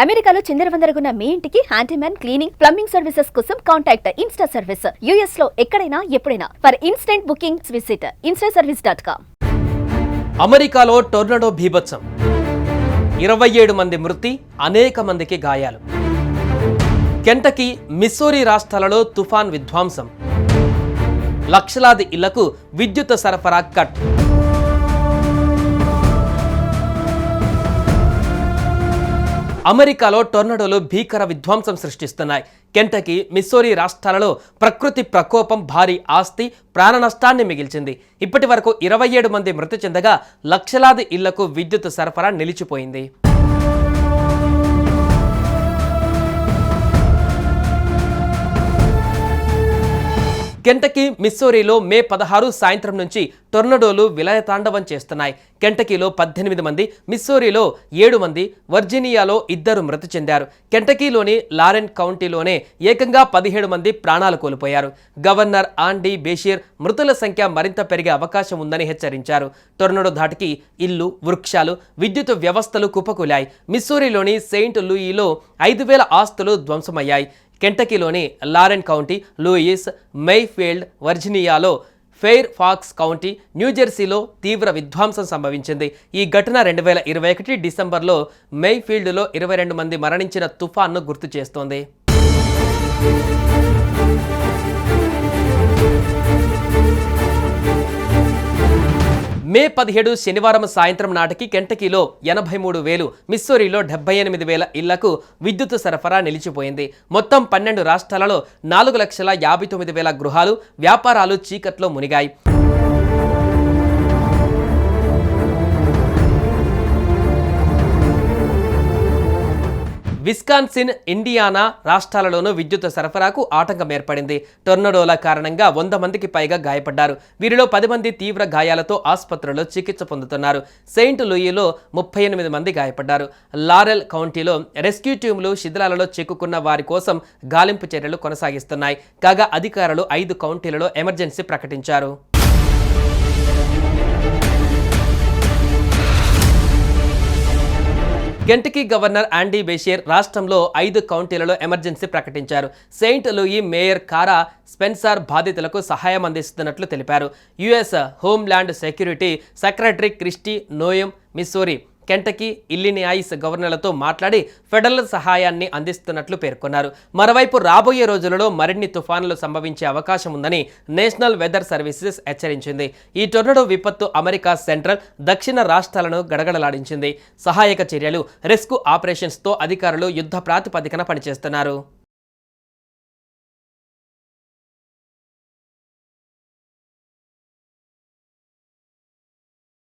అమెరికాలో చిందరవందరగున్న మీ ఇంటికి handyman, cleaning, plumbing services కోసం కాంటాక్ట్ ఇన్స్టా సర్వీస్. యుఎస్ లో ఎక్కడైనా ఎప్పుడైనా. For instant bookings visit instaservice.com. అమెరికాలో టోర్నడో బీభత్సం, 27 మంది మృతి, అనేక మందికి గాయాలు. కెంటకీ, మిస్సూరీ రాష్ట్రాలలో తుఫాన్ విధ్వంసం, లక్షలాది ఇళ్లకు విద్యుత్ సరఫరా కట్. అమెరికాలో టోర్నడోలు భీకర విధ్వంసం సృష్టిస్తున్నాయి. కెంటకీ, మిస్సూరీ రాష్ట్రాలలో ప్రకృతి ప్రకోపం భారీ ఆస్తి, ప్రాణ నష్టాన్ని మిగిల్చింది. ఇప్పటి వరకు 27 మంది మృతి చెందగా లక్షలాది ఇళ్లకు విద్యుత్ సరఫరా నిలిచిపోయింది. కెంటకీ, మిస్సూరీలో మే 16 సాయంత్రం నుంచి టోర్నడోలు విలయతాండవం చేస్తున్నాయి. కెంటకీలో 18 మంది, మిస్సూరీలో 7 మంది, వర్జీనియాలో 2 మృతి చెందారు. కెంటకీలోని లారెన్ కౌంటీలోనే ఏకంగా 17 మంది ప్రాణాలు కోల్పోయారు. గవర్నర్ ఆండీ బేషీర్ మృతుల సంఖ్య మరింత పెరిగే అవకాశం ఉందని హెచ్చరించారు. టోర్నడో ధాటికి ఇల్లు, వృక్షాలు, విద్యుత్ వ్యవస్థలు కుప్పకూలాయి. మిస్సూరీలోని సెయింట్ లూయిలో 5,000 ఆస్తులు ధ్వంసమయ్యాయి. కెంటకీలోని లారెన్ కౌంటీ, లూయిస్, మైఫీల్డ్, వర్జీనియాలో ఫెయిర్ ఫాక్స్ కౌంటీ, న్యూజెర్సీలో తీవ్ర విధ్వంసం సంభవించింది. ఈ ఘటన 2021 డిసెంబర్లో మైఫీల్డ్లో 22 మంది మరణించిన తుఫాన్ను గుర్తు చేస్తోంది. మే 17 శనివారం సాయంత్రం నాటికి కెంటకీలో 83,000, మిస్సూరీలో 78,000 ఇళ్లకు విద్యుత్ సరఫరా నిలిచిపోయింది. మొత్తం 12 రాష్ట్రాలలో 4,59,000 గృహాలు, వ్యాపారాలు చీకట్లో మునిగాయి. విస్కాన్సిన్, ఇండియానా రాష్ట్రాలలోనూ విద్యుత్ సరఫరాకు ఆటంకం ఏర్పడింది. టోర్నడోల కారణంగా 100 మందికి పైగా గాయపడ్డారు. వీరిలో 10 మంది తీవ్ర గాయాలతో ఆసుపత్రిలో చికిత్స పొందుతున్నారు. సెయింట్ లూయిలో 38 మంది గాయపడ్డారు. లారెల్ కౌంటీలో రెస్క్యూ టీంలు శిథిలాలలో చిక్కుకున్న వారి కోసం గాలింపు చర్యలు కొనసాగిస్తున్నాయి. కాగా అధికారులు 5 కౌంటీలలో ఎమర్జెన్సీ ప్రకటించారు. కెంటకీ గవర్నర్ ఆండీ బేషీర్ రాష్ట్రంలో 5 కౌంటీలలో ఎమర్జెన్సీ ప్రకటించారు. Saint Louis mayor Cara Spencer బాధితులకు సహాయం అందిస్తున్నట్లు తెలిపారు. US homeland security secretary Kristi Noem Missouri, Kentucky, Illinois గవర్నర్లతో మాట్లాడి ఫెడరల్ సహాయాన్ని అందిస్తున్నట్లు పేర్కొన్నారు. మరోవైపు రాబోయే రోజులలో మరిన్ని తుఫానులు సంభవించే అవకాశం ఉందని నేషనల్ వెదర్ సర్వీసెస్ హెచ్చరించింది. ఈ టోర్నడో విపత్తు అమెరికా సెంట్రల్, దక్షిణ రాష్ట్రాలను గడగడలాడించింది. సహాయక చర్యలు, రెస్క్యూ ఆపరేషన్స్తో అధికారులు యుద్ధ ప్రాతిపదికన పనిచేస్తున్నారు.